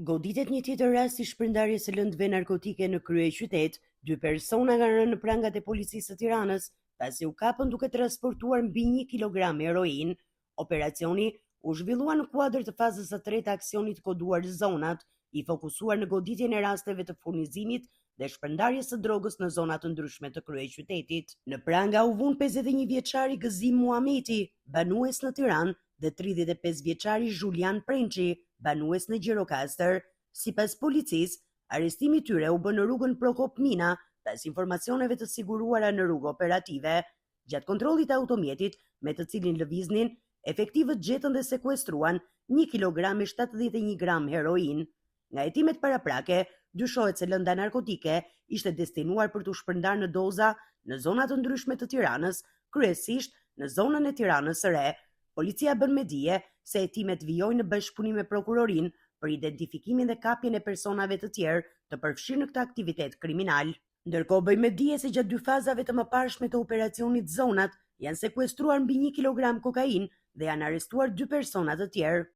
Goditet një tjetër rast i shpërndarjes së lëndëve narkotike në kryeqytet. Dy persona kanë rënë në prangat e policisë së Tiranës pasi u kapën duke transportuar mbi 1 kilogram heroin. Operacioni u zhvillua në kuadër të fazës së tretë të aksionit koduar Zonat, i fokusuar në goditjen e rasteve të furnizimit dhe shpërndarjes së drogës në zona të ndryshme të kryeqytetit. Në pranga u vun 51 vjeçari Gëzim Muhameti, banues në Tiranë, dhe 35 vjeçari Julian Prençi, banues në Gjirokastër. Sipas policisë, arrestimi i tyre u bë në rrugën Prokop Mina, pas informacioneve të siguruara në rrugë operative. Gjatë kontrollit të automjetit me të cilin lëviznin, efektivët gjetën dhe sekuestruan 1 kilogram e 71 gram heroin. Nga hetimet paraprake, dyshohet se lënda narkotike ishte destinuar për të shpërndarë në doza në zona të ndryshme të Tiranës, kryesisht në zonën e Tiranës së Re. Policia bën me dije se hetimet vijojnë në bashkëpunim me prokurorin për identifikimin dhe kapjen e personave të tjerë të përfshirë në këtë aktivitet kriminal. Ndërkohë bëjmë me dije se gjatë dy fazave të mëparshme të operacionit Zonat janë sekuestruar mbi 1 kilogram kokain dhe janë arrestuar 2 persona të tjerë.